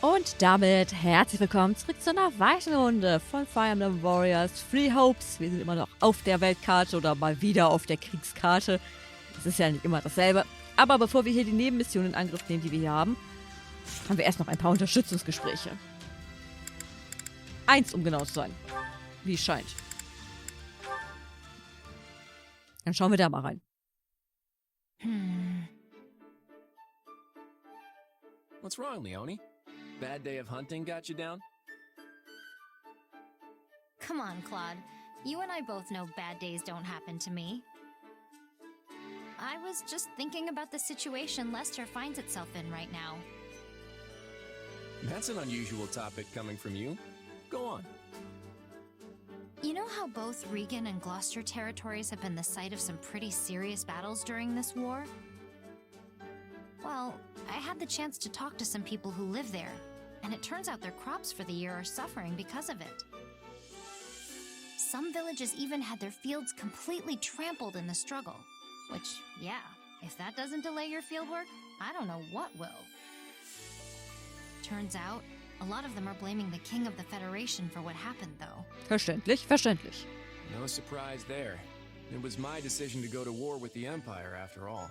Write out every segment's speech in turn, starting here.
Und damit herzlich willkommen zurück zu einer weiteren Runde von Fire Emblem Warriors Three Hopes. Wir sind immer noch auf der Weltkarte oder mal wieder auf der Kriegskarte. Es ist ja nicht immer dasselbe. Aber bevor wir hier die Nebenmissionen in Angriff nehmen, die wir hier haben wir erst noch ein paar Unterstützungsgespräche. 1, um genau zu sein. Wie es scheint. Dann schauen wir da mal rein. What's wrong, Leone? Bad day of hunting got you down? Come on, Claude. You and I both know bad days don't happen to me. I was just thinking about the situation Lester finds itself in right now. That's an unusual topic coming from you. Go on. You know how both Regan and Gloucester territories have been the site of some pretty serious battles during this war? Well, I had the chance to talk to some people who live there, and it turns out their crops for the year are suffering because of it. Some villages even had their fields completely trampled in the struggle. Which, yeah, if that doesn't delay your fieldwork, I don't know what will. Turns out, a lot of them are blaming the king of the Federation for what happened, though. Verständlich, verständlich. No surprise there. It was my decision to go to war with the Empire, after all.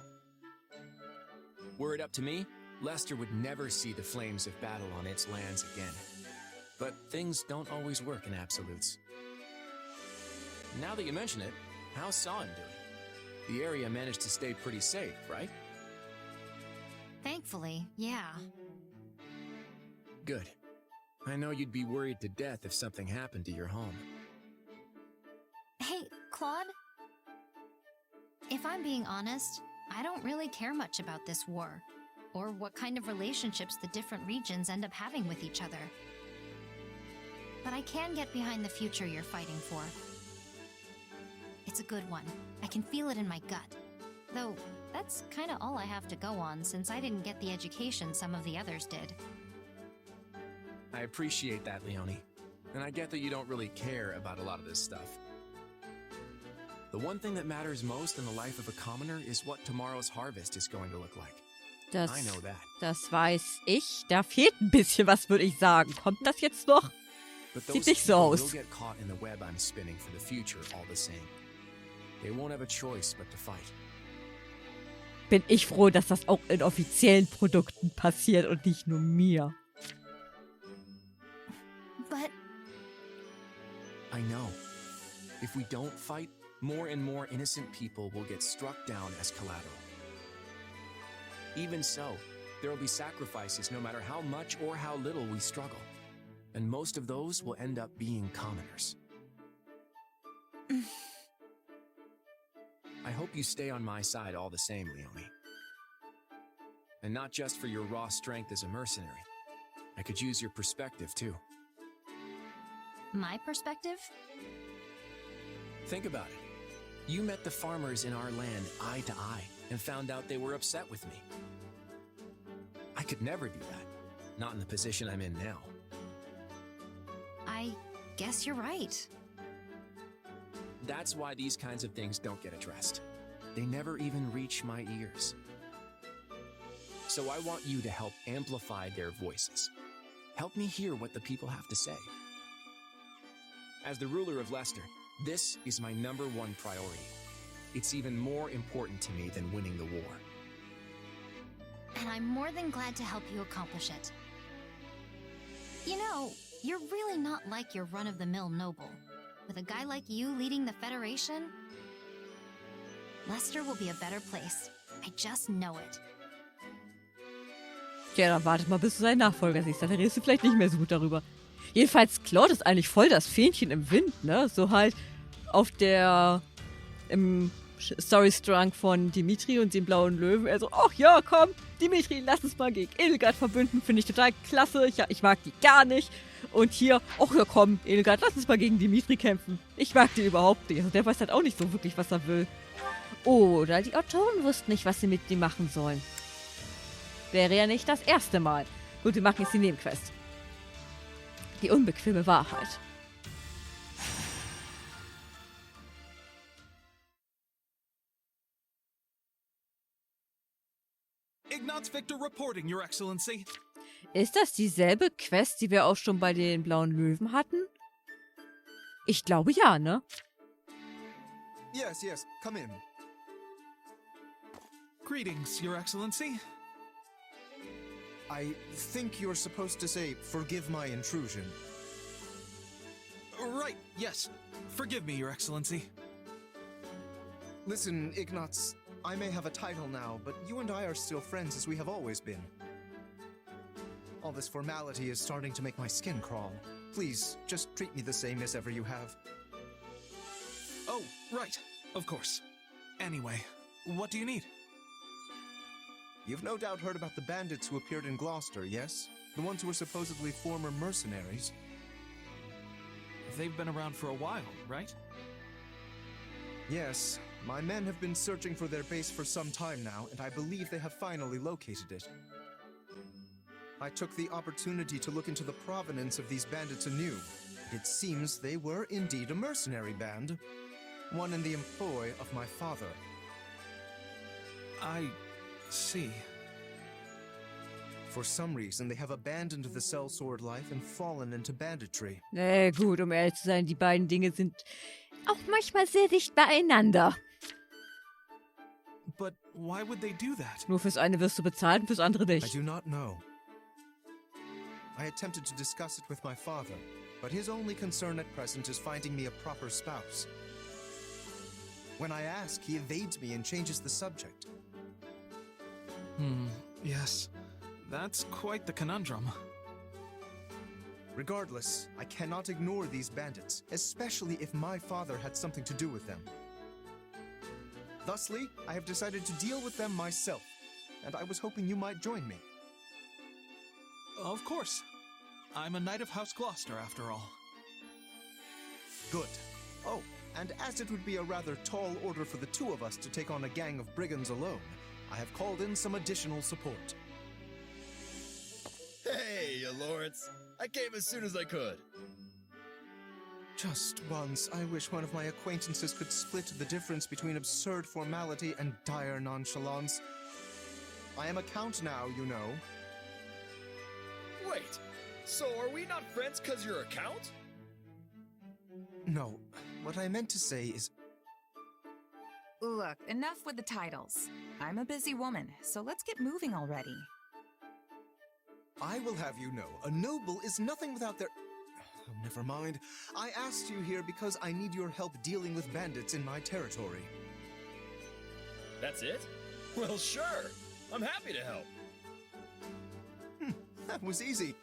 Were it up to me, Lester would never see the flames of battle on its lands again. But things don't always work in absolutes. Now that you mention it, how's Son doing? The area managed to stay pretty safe, right? Thankfully, yeah. Good. I know you'd be worried to death if something happened to your home. Hey, Claude? If I'm being honest, I don't really care much about this war, or what kind of relationships the different regions end up having with each other. But I can get behind the future you're fighting for. It's a good one. I can feel it in my gut. Though, that's kinda all I have to go on since I didn't get the education some of the others did. I appreciate that, Leone. And I get that you don't really care about a lot of this stuff. The one thing that matters most in the life of a commoner is what tomorrow's harvest is going to look like. I know that. Das weiß ich. Da fehlt ein bisschen was, würde ich sagen. Kommt das jetzt noch? Sieht nicht so aus. Will get caught in the web I'm spinning for the future all the same. They won't have a choice but to fight. Bin ich froh, dass das auch in offiziellen Produkten passiert und nicht nur mir. But I know. If we don't fight, more and more innocent people will get struck down as collateral. Even so, there will be sacrifices no matter how much or how little we struggle. And most of those will end up being commoners. I hope you stay on my side all the same, Leone. And not just for your raw strength as a mercenary. I could use your perspective, too. my perspective? Think about it. You met the farmers in our land eye to eye and found out they were upset with me. I could never do that. Not in the position I'm in now. I guess you're right. That's why these kinds of things don't get addressed. They never even reach my ears. So I want you to help amplify their voices. Help me hear what the people have to say. As the ruler of Leicester, this is my #1 priority. It's even more important to me than winning the war. And I'm more than glad to help you accomplish it. You know, you're really not like your run-of-the-mill noble. With a guy like you leading the Federation, Leicester will be a better place. I just know it. Ja, dann wartet mal, bis du seinen Nachfolger siehst. Dann redest du vielleicht nicht mehr so gut darüber. Jedenfalls, Claude ist eigentlich voll das Fähnchen im Wind, ne? So halt im Storystrang von Dimitri und den blauen Löwen. Er so, ach ja, komm, Dimitri, lass uns mal gegen Edelgard verbünden. Finde ich total klasse. Ich mag die gar nicht. Und hier, ach ja, komm, Edelgard, lass uns mal gegen Dimitri kämpfen. Ich mag die überhaupt nicht. Also der weiß halt auch nicht so wirklich, was er will. Oder die Autoren wussten nicht, was sie mit ihm machen sollen. Wäre ja nicht das erste Mal. Gut, wir machen jetzt die Nebenquest. Die unbequeme Wahrheit. Ignatz Victor reporting, Your Excellency. Ist das dieselbe Quest, die wir auch schon bei den Blauen Löwen hatten? Ich glaube ja, ne? Yes, yes, come in. Greetings, Your Excellency. I think you're supposed to say, forgive my intrusion. Right, yes. Forgive me, Your Excellency. Listen, Ignatz, I may have a title now, but you and I are still friends as we have always been. All this formality is starting to make my skin crawl. Please, just treat me the same as ever you have. Oh, right. Of course. Anyway, what do you need? You've no doubt heard about the bandits who appeared in Gloucester, yes? The ones who were supposedly former mercenaries. They've been around for a while, right? Yes, my men have been searching for their base for some time now, and I believe they have finally located it. I took the opportunity to look into the provenance of these bandits anew. It seems they were indeed a mercenary band, one in the employ of my father. I see. For some reason, they have abandoned the sellsword life and fallen into banditry. Gut, um ehrlich zu sein, die beiden Dinge sind auch manchmal sehr dicht beieinander. But why would they do that? Nur fürs eine wirst du bezahlt und fürs andere I nicht. do not know. I attempted to discuss it with my father, but his only concern at present is finding me a proper spouse. When I ask, he evades me and changes the subject. Yes. That's quite the conundrum. Regardless, I cannot ignore these bandits, especially if my father had something to do with them. Thusly, I have decided to deal with them myself, and I was hoping you might join me. Of course. I'm a knight of House Gloucester, after all. Good. Oh, and as it would be a rather tall order for the two of us to take on a gang of brigands alone, I have called in some additional support. Hey, Lorenz. I came as soon as I could. Just once, I wish one of my acquaintances could split the difference between absurd formality and dire nonchalance. I am a count now, you know. Wait, so are we not friends because you're a count? No, what I meant to say is... Look, enough with the titles. I'm a busy woman, so let's get moving already. I will have you know, a noble is nothing without their... Oh, never mind. I asked you here because I need your help dealing with bandits in my territory. That's it? Well, sure. I'm happy to help. That was easy.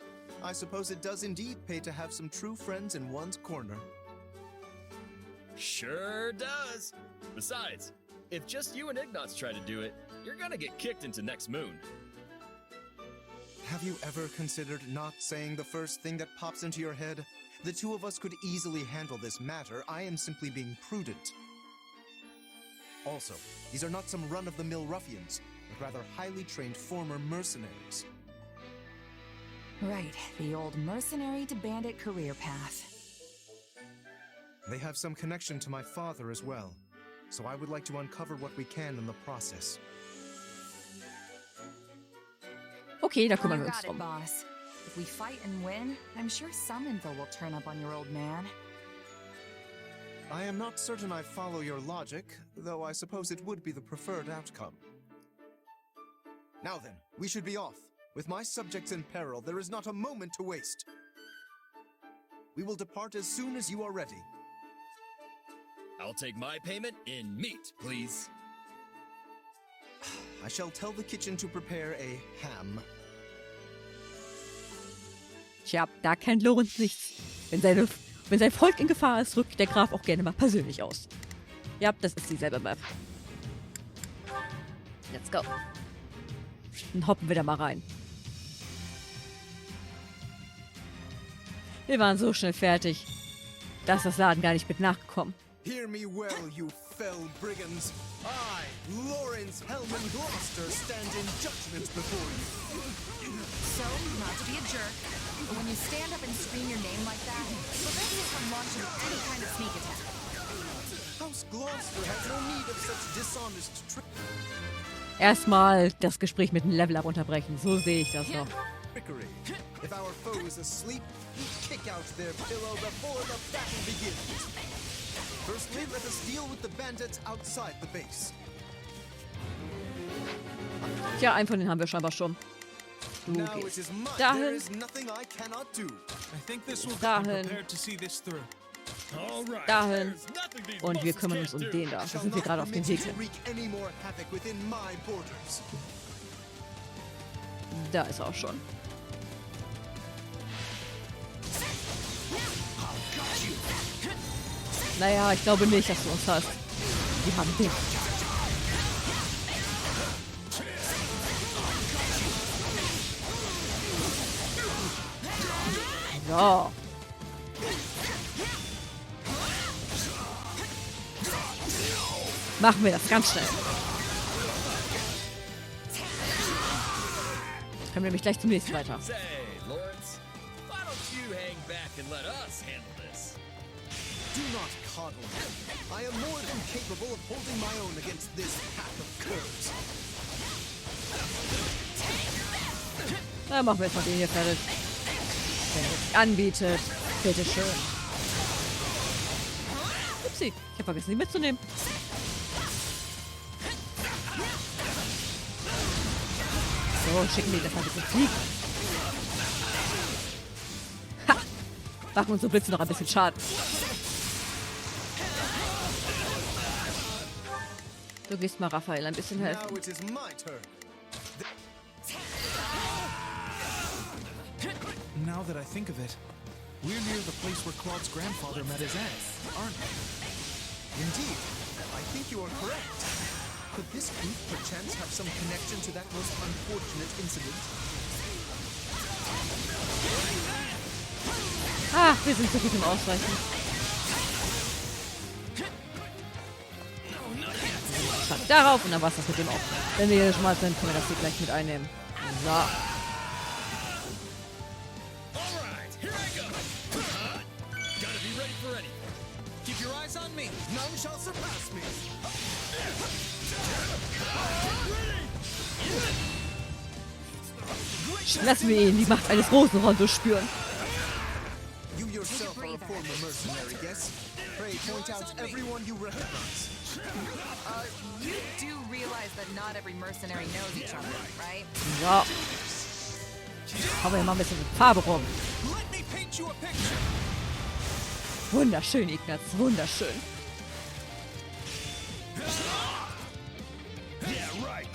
I suppose it does indeed pay to have some true friends in one's corner. Sure does. Besides, if just you and Ignatz try to do it, you're gonna get kicked into next moon. Have you ever considered not saying the first thing that pops into your head? The two of us could easily handle this matter. I am simply being prudent. Also, these are not some run-of-the-mill ruffians, but rather highly trained former mercenaries. Right, the old mercenary to bandit career path. They have some connection to my father as well, so I would like to uncover what we can in the process. Okay, da kümmern You wir uns got it, drum. boss. If we fight and win, I'm sure some info will turn up on your old man. I am not certain I follow your logic, though I suppose it would be the preferred outcome. Now then, we should be off. With my subjects in peril, there is not a moment to waste. We will depart as soon as you are ready. I'll take my payment in meat, please. I shall tell the kitchen to prepare a ham. Tja, da kennt Lorenz nichts. Wenn sein Volk in Gefahr ist, rückt der Graf auch gerne mal persönlich aus. Ja, das ist dieselbe Map. Let's go. Dann hoppen wir da mal rein. Wir waren so schnell fertig, dass das Laden gar nicht mit nachgekommen. Hear me well, you fell brigands. I, Lorenz Gloucester, stand in judgment before you. So, not to be a jerk, but when you stand up and scream your name like that, prevents you from launching any kind of sneak attack. House Gloucester has no need of such dishonest tricks. Erstmal das Gespräch mit dem Level-Up unterbrechen. So sehe ich das noch. trickery. If our foe is asleep, we kick out their pillow before the battle begins. Firstly, let us deal with the bandits outside the base. Tja, einen von denen haben wir scheinbar schon. Du Now it gehst is mine. There dahin, is nothing I cannot do. I think this will be dahin, prepared to see this through. All right. dahin. There's nothing these Und wir muscles kümmern can't uns um do. den da. Da Shall sind wir not gerade auf dem permit Weg you to hin. wreak any more havoc within my borders. Da ist er auch schon. Naja, ich glaube nicht, dass du uns hast. Die haben dich. So. Machen wir das ganz schnell. Jetzt können wir nämlich gleich zum nächsten weiter. Say, Lorenz, why don't you hang back and let us handle this? Do not coddle me. I am more than capable of holding my own against this pack of curs. Na, machen wir jetzt mal den hier fertig. Wenn er jetzt anbietet, bitteschön. Upsi, ich habe vergessen, die mitzunehmen. So, schicken die das mal ein bisschen fliegen. Ha! Machen unsere Blitze noch ein bisschen Schaden. Du gehst mal Raphael ein bisschen helfen. Now it is my turn. Now that I think of it, we're near the place where Claude's grandfather met his aunt, aren't we? Indeed, I think you are correct. Could this group perchance have some connection to that most unfortunate incident? Ah, wir sind so gut im Ausweichen. Schlag darauf und dann war es das mit dem auch. Wenn wir hier schon mal sind, können wir das hier gleich mit einnehmen. So. All right, here I go. Gotta be ready for anything. Keep your eyes on me. None shall surpass me. Lassen wir ihn die Macht eines Rosenrondos spüren. You yourself are a former mercenary, yes? Pray point out everyone you recognize. You do realize that not every mercenary knows each other, right? So. Hauen wir mal ein bisschen Farbe rum. Let me paint you a picture. Wunderschön, Ignatz. Wunderschön. Yeah, right.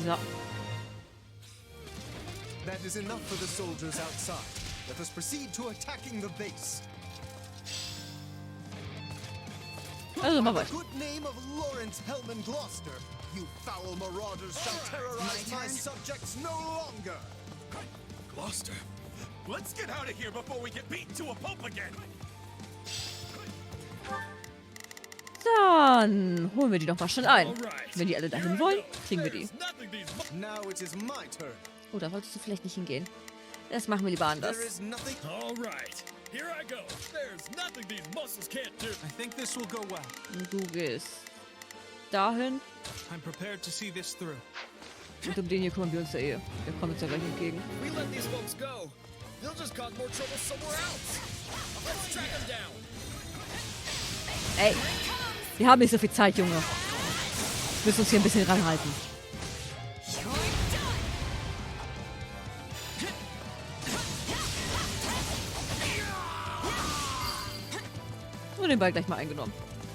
So. That is enough for the soldiers outside. Let us proceed to attacking the base. Also mal The weiter. good name of Lorenz Hellman Gloucester. You foul marauders shall terrorize my subjects no longer. Gloucester, let's get out of here before we get beaten to a pulp again. Dann holen wir die doch mal schnell ein. Wenn die alle dahin wollen, kriegen wir die. Nothing these Now it is my turn. Oh, da solltest du vielleicht nicht hingehen. Das machen wir lieber anders. There is nothing. All right, here I go. There's nothing these muscles can't do. I think this will go well. Du gehst dahin. I'm prepared to see this through. Und um den hier kümmern wir uns ja eh. Wir kommen uns ja gleich entgegen. If we let these folks go, they'll just cause more trouble somewhere else. Let's track them down. Ey, wir haben nicht so viel Zeit, Junge. Wir müssen uns hier ein bisschen ranhalten. Und den Ball gleich mal eingenommen.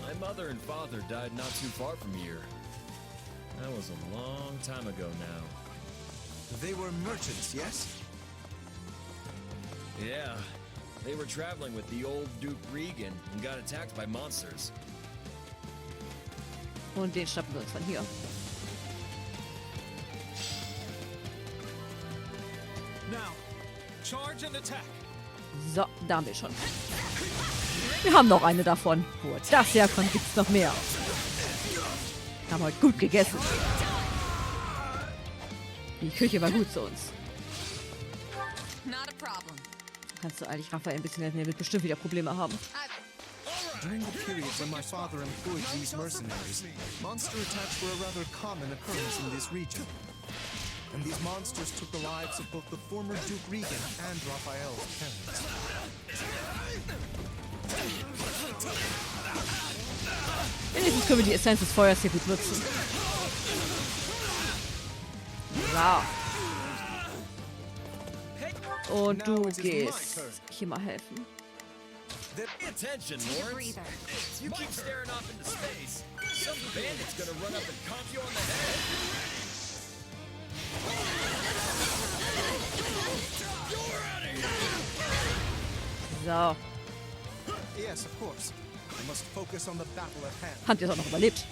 My mother and father died not too far from here. That was a long time ago now. They were merchants, yes? Yeah, they were traveling with the old Duke Regan and got attacked by monsters. Und den schnappen wir uns von hier. Now, charge and attack. So, da haben wir schon. Wir haben noch eine davon. Wo das herkommt, gibt's noch mehr. Wir haben heute gut gegessen. Die Küche war gut zu uns. Not a problem. Kannst du eigentlich Raphael ein bisschen helfen? Er wird bestimmt wieder Probleme haben. During the period when my father employed these mercenaries, monster attacks were a rather common occurrence in this region. and these monsters took the lives of both the former Duke Regan and Raphael's parents. Wenigstens können wir die Essenz des Feuers hier gut nutzen. So. Und du gehst hier mal helfen. Pay attention, Lawrence. If you keep staring off into space, some bandit's gonna run up and conk you on the head. So. Yes, of course. I must focus on the battle at hand. Habt ihr es auch noch überlebt?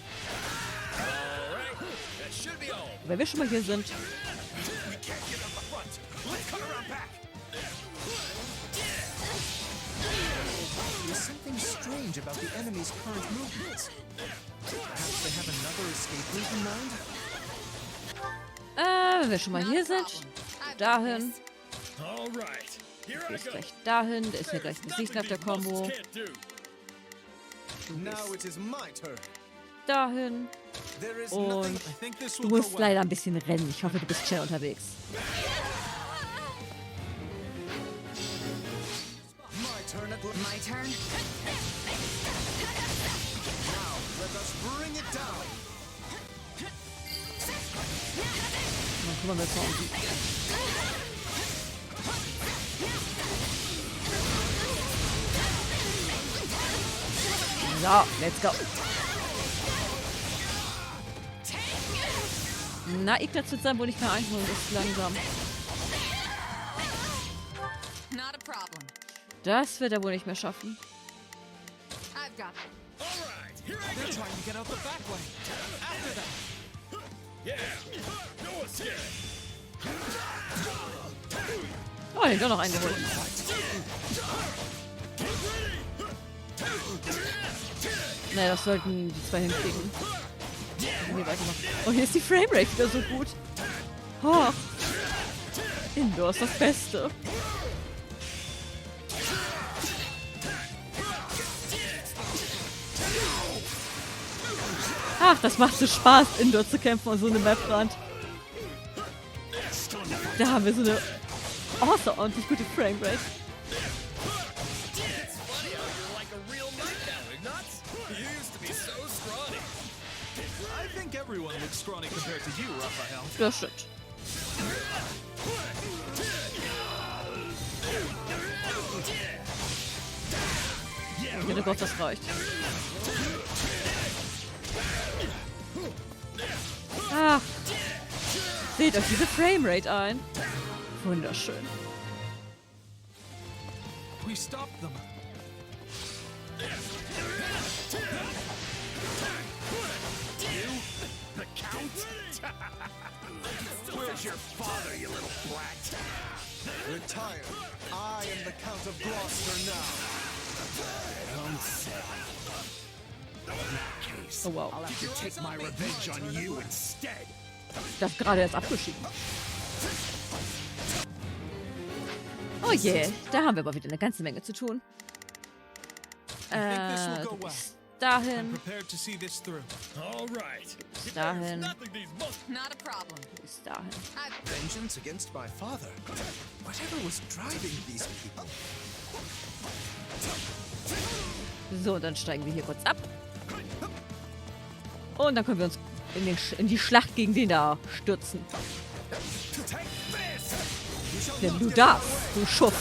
Alright, that should be all. Weil wir schon mal hier sind. There's something strange about the enemy's current movements. Perhaps they have another escape route in mind? Wenn wir schon mal hier sind. Dahin. Alright, here I Gehst go. gleich dahin. Der ist ja gleich besiegt nach der Combo. Now it is my turn. Dahin. There is Und nothing. I think this du will go musst well. leider ein bisschen rennen. Ich hoffe, du bist schnell unterwegs. My turn at My turn? now. Let us bring it down. Dann kümmern wir uns mal um die. So, let's go. Na, Ignatz wird sein wohl nicht mehr einholen, das ist langsam. Not a problem. Das wird er wohl nicht mehr schaffen. I've got it. Alright, here I They're go. trying to get out the back way. After them. Yeah, no escape. Oh, den doch noch eingeholt. Naja, das sollten die zwei hinkriegen. Hier weitermachen. Oh, hier ist die Framerate wieder so gut. Oh. Indoor ist das Beste. Ach, das macht so Spaß, Indoor zu kämpfen und so eine Maprand. Da haben wir so eine außerordentlich gute Framerate. It's funny how you're like a real knight now, Ignatz. You used to be so scrawny. I think everyone looks scrawny compared to you, Raphael. Das stimmt. Ich hätte Gott, das reicht. Ach, seht euch diese Framerate ein. Wunderschön. We stopped them. The Count? Where's your father, you little brat? Retire. I am the Count of Gloucester now. Don't say. In that case, Oh wow. I'll have to take my revenge on you instead. Das gerade erst abgeschieden. Oh je, da haben wir aber wieder eine ganze Menge zu tun. Du bist dahin, Prepared to see this through. All right. dahin, Nothing these must. Not a problem. du bist dahin. Vengeance against my father. Whatever was driving these people? So, und dann steigen wir hier kurz ab. Und dann können wir uns in die Schlacht gegen den da stürzen. Denn du darfst, du Schuft.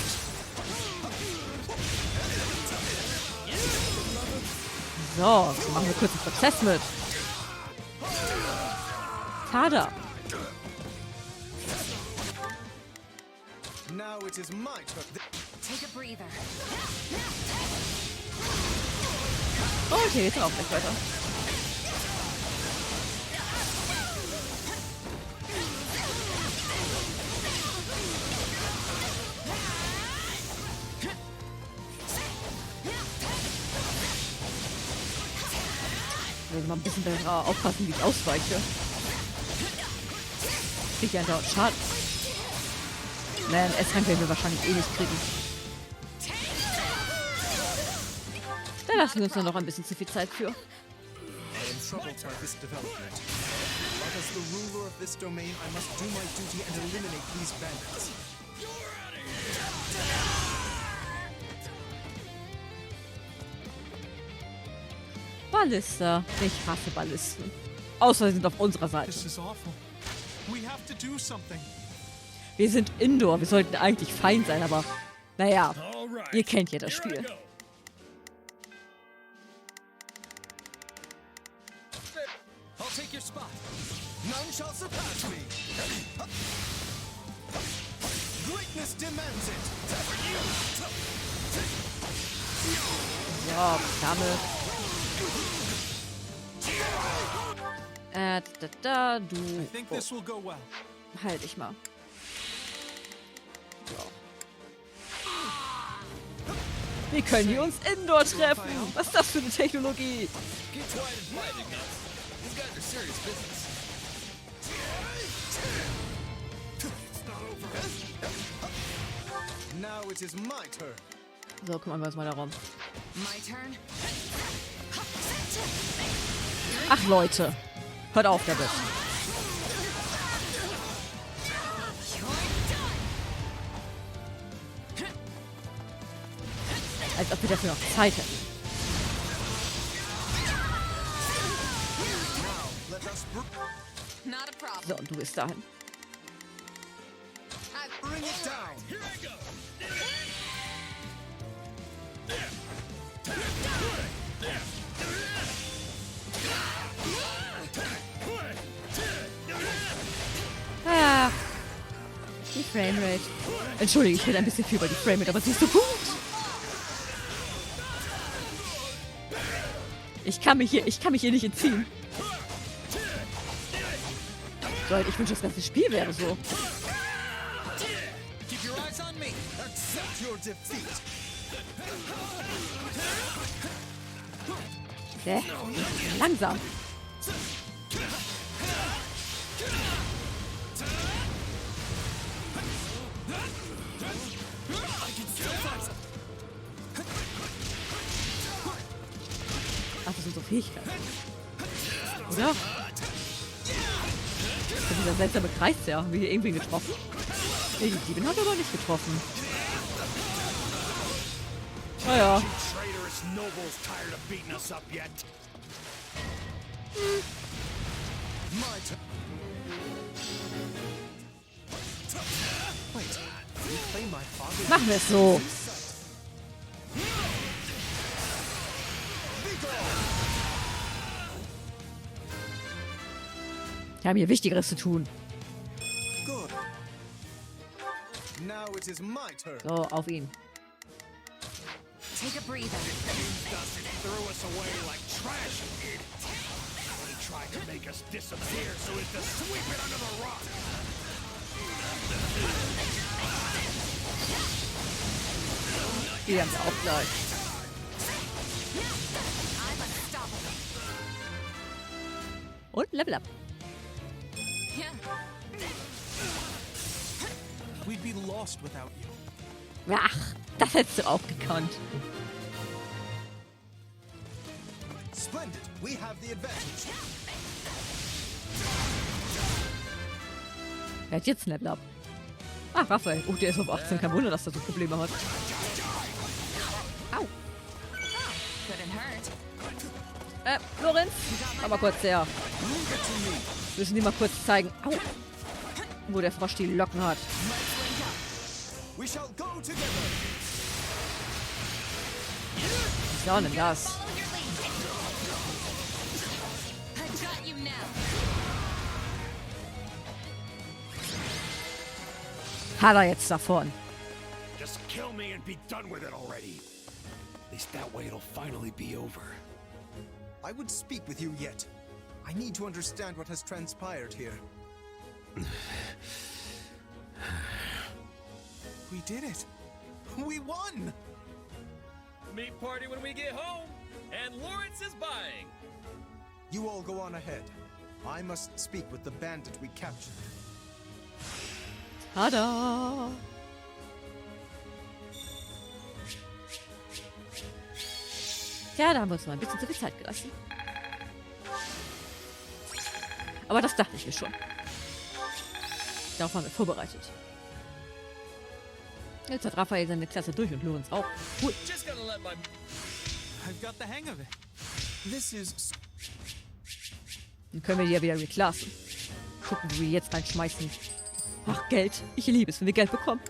So, dann machen wir kurz einen Prozess mit. Tada. Now it is my turn. Take a breather. Und hier geht's dann auch gleich weiter. Ich will mal ein bisschen besser aufpassen, wie ich ausweiche. Krieg ja dort Schaden. Nein, S-Rank werden wir wahrscheinlich eh nicht kriegen. Da lassen wir uns dann noch ein bisschen zu viel Zeit für. I am troubled by this development. As the ruler of this domain, I must do my duty and eliminate these bandits. Ballista. Ich hasse Ballisten. Außer sie sind auf unserer Seite. This is awful. We have to do something. Wir sind Indoor. Wir sollten eigentlich fein sein, aber naja, ihr kennt ja das Spiel. I'll take your spot. None shall surpass me. Greatness demands it. So, Flamme. Du. I think this will go well. Halt dich mal. So. Wie können wir uns Indoor treffen? Was ist das für eine Technologie? Get quiet and fight, Ignatz. These guys are serious business. Now it is my turn. So, guck mal, was mal da rum. My turn. Ach Leute, hört auf damit. Als ob wir dafür noch Zeit hätten. Not a problem. So, und du bist dahin. Bring it down. Here I go. Ah, die Framerate. Entschuldige, ich bin ein bisschen viel über die Framerate, aber sie ist so gut. Ich kann mich hier nicht entziehen. So, ich wünsche, das ganze Spiel wäre so. Keep your eyes on me. Accept your defeat. Langsam. Ach, das sind so Fähigkeiten. Oder? Dieser seltsame Kreis, ja. Haben wir hier irgendwie getroffen? Nee, die Diebin hat aber nicht getroffen. Naja. Traitorous nobles tired of beating us up yet? My turn. Wait, you claim my father? Machen wir es so. Wir haben hier Wichtigeres zu tun. Good. Now it is my turn. So, auf ihn. Take a breather. Threw us away like trash. He tried to make us disappear so as to sweep it under the rug. Die haben wir auch gleich. I'm unstoppable. Und Level Up. Yeah. We'd be lost without you. Ach, das hättest du auch gekonnt. Splendid. We have the advantage. Wer hat jetzt ein Level Up? Ah, Raphael. Oh, der ist auf 18. Kein Wunder, dass er so Probleme hat. Au. Couldn't hurt. Lorenz. Aber kurz her. Müssen die mal kurz zeigen. Au. Wo der Frosch die Locken hat. We shall go together. Was ist auch denn das? Follow your lead. I've got you now. Hat er jetzt davon. Just kill me and be done with it already. At least that way it'll finally be over. I would speak with you yet. I need to understand what has transpired here. We did it. We won! Meat party when we get home, and Lawrence is buying. You all go on ahead. I must speak with the bandit we captured. Tada! Ja, da haben wir uns mal ein bisschen zu viel Zeit gelassen. Aber das dachte ich mir schon. Darauf waren wir vorbereitet. Jetzt hat Raphael seine Klasse durch und Lorenz auch. Cool. Just gonna let my... I've got the hang of it. This is... Dann können wir die ja wieder reclassen. Gucken, wie wir jetzt reinschmeißen. Ach, Geld. Ich liebe es, wenn wir Geld bekommen.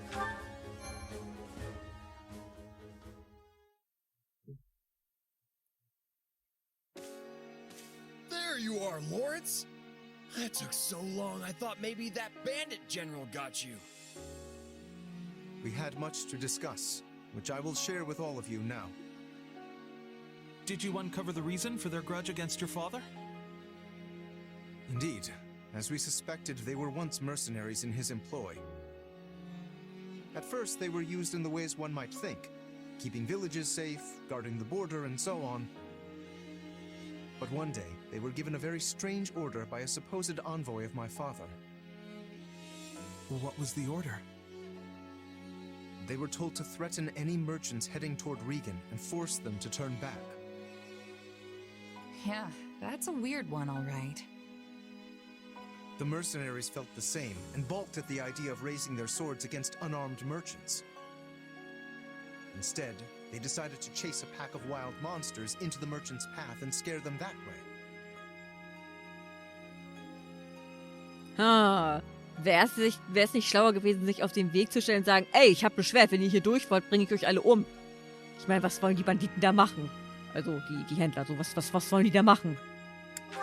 There you are, Lawrence. That took so long, I thought maybe that bandit general got you. We had much to discuss, which I will share with all of you now. Did you uncover the reason for their grudge against your father? Indeed, as we suspected, they were once mercenaries in his employ. At first, they were used in the ways one might think, keeping villages safe, guarding the border, and so on. But one day, they were given a very strange order by a supposed envoy of my father. What was the order? They were told to threaten any merchants heading toward Regan and force them to turn back. Yeah, that's a weird one, all right. The mercenaries felt the same and balked at the idea of raising their swords against unarmed merchants. Instead, they decided to chase a pack of wild monsters into the merchants' path and scare them that way. Ah, wäre es nicht schlauer gewesen, sich auf den Weg zu stellen und sagen, ey, ich hab ein Schwert, wenn ihr hier durch wollt, bringe ich euch alle um. Ich meine, was wollen die Banditen da machen? Also, die Händler, so, was wollen die da machen?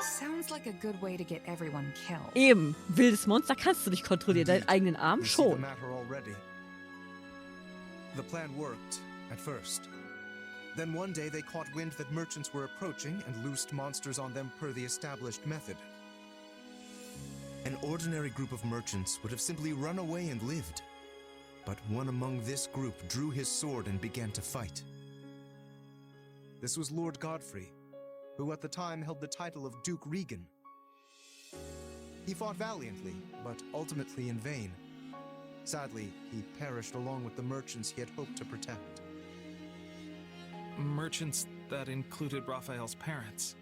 Sounds like a good way to get everyone killed. Eben, wildes Monster kannst du nicht kontrollieren, deinen eigenen Arm You see the schon. matter already. The plan worked at first. Then one day they caught wind that merchants were approaching and loosed monsters on them per the established method. An ordinary group of merchants would have simply run away and lived. But one among this group drew his sword and began to fight. This was Lord Godfrey, who at the time held the title of Duke Regan. He fought valiantly, but ultimately in vain. Sadly, he perished along with the merchants he had hoped to protect. Merchants that included Raphael's parents.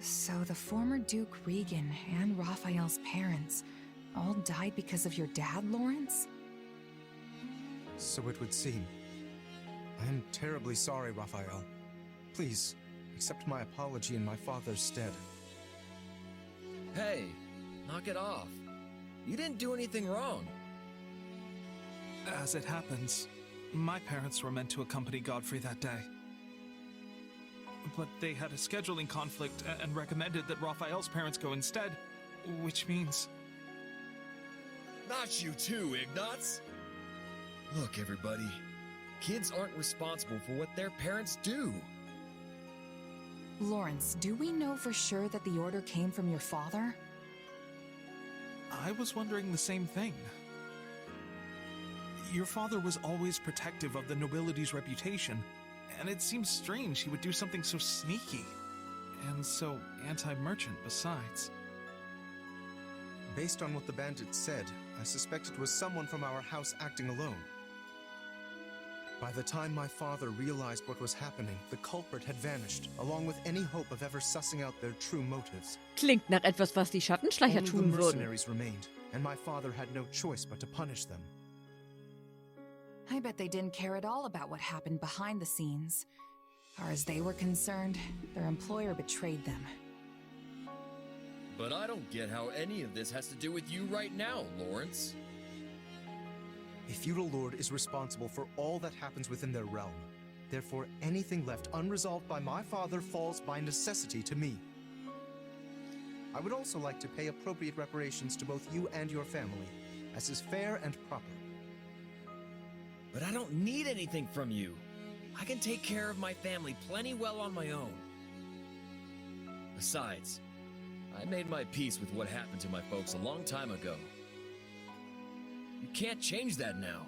So the former Duke Regan and Raphael's parents all died because of your dad, Lawrence? So it would seem. I am terribly sorry, Raphael. Please, accept my apology in my father's stead. Hey, knock it off. You didn't do anything wrong. As it happens, my parents were meant to accompany Godfrey that day. But they had a scheduling conflict and recommended that Raphael's parents go instead, which means... Not you too, Ignatz. Look, everybody. Kids aren't responsible for what their parents do. Lawrence, do we know for sure that the order came from your father? I was wondering the same thing. Your father was always protective of the nobility's reputation, and it seems strange he would do something so sneaky, and so anti-merchant besides. Based on what the bandits said, I suspect it was someone from our house acting alone. By the time my father realized what was happening, the culprit had vanished, along with any hope of ever sussing out their true motives. Klingt nach etwas, was die Schattenschleicher Only the tun würden. mercenaries remained, and my father had no choice but to punish them. I bet they didn't care at all about what happened behind the scenes. As far as they were concerned, their employer betrayed them. But I don't get how any of this has to do with you right now, Lawrence. A feudal lord is responsible for all that happens within their realm. Therefore, anything left unresolved by my father falls by necessity to me. I would also like to pay appropriate reparations to both you and your family, as is fair and proper. But I don't need anything from you. I can take care of my family plenty well on my own. Besides, I made my peace with what happened to my folks a long time ago. You can't change that now.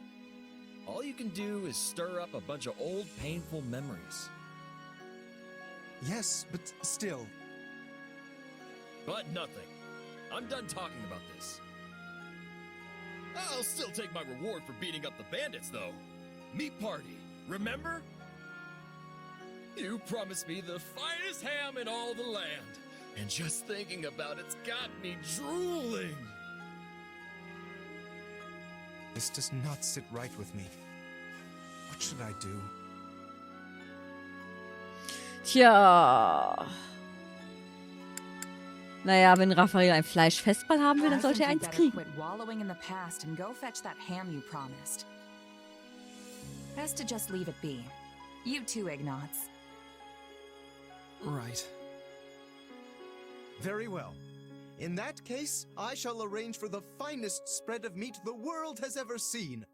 All you can do is stir up a bunch of old, painful memories. Yes, but still. But nothing. I'm done talking about this. I'll still take my reward for beating up the bandits, though. Meat party, remember? You promised me the finest ham in all the land. And just thinking about it's got me drooling. This does not sit right with me. What should I do? Tja. Naja, wenn Raphael ein Fleischfestball haben will, dann sollte er eins kriegen. Quit wallowing in the past and go fetch that ham you promised. Best to just leave it be. You too, Ignatz. Right. Very well. In that case, I shall arrange for the finest spread of meat the world has ever seen.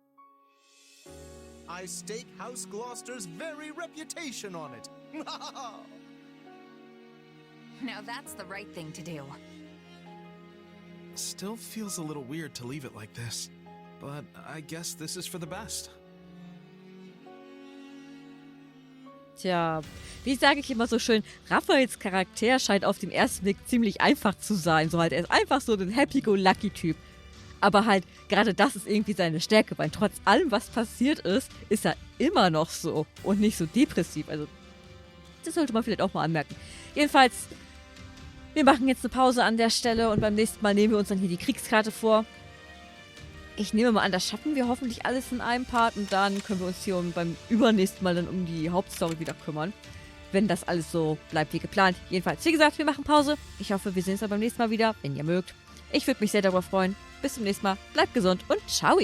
I stake House Gloucester's very reputation on it. Now that's the right thing to do. Still feels a little weird to leave it like this, but I guess this is for the best. Tja, wie sage ich immer so schön, Raphaels Charakter scheint auf den ersten Blick ziemlich einfach zu sein. So halt, er ist einfach so ein Happy-Go-Lucky-Typ. Aber halt, gerade das ist irgendwie seine Stärke, weil trotz allem, was passiert ist, ist er immer noch so und nicht so depressiv. Also, das sollte man vielleicht auch mal anmerken. Jedenfalls, wir machen jetzt eine Pause an der Stelle und beim nächsten Mal nehmen wir uns dann hier die Kriegskarte vor. Ich nehme mal an, das schaffen wir hoffentlich alles in einem Part und dann können wir uns hier beim übernächsten Mal dann um die Hauptstory wieder kümmern. Wenn das alles so bleibt wie geplant. Jedenfalls, wie gesagt, wir machen Pause. Ich hoffe, wir sehen uns dann beim nächsten Mal wieder, wenn ihr mögt. Ich würde mich sehr darüber freuen. Bis zum nächsten Mal. Bleibt gesund und ciao!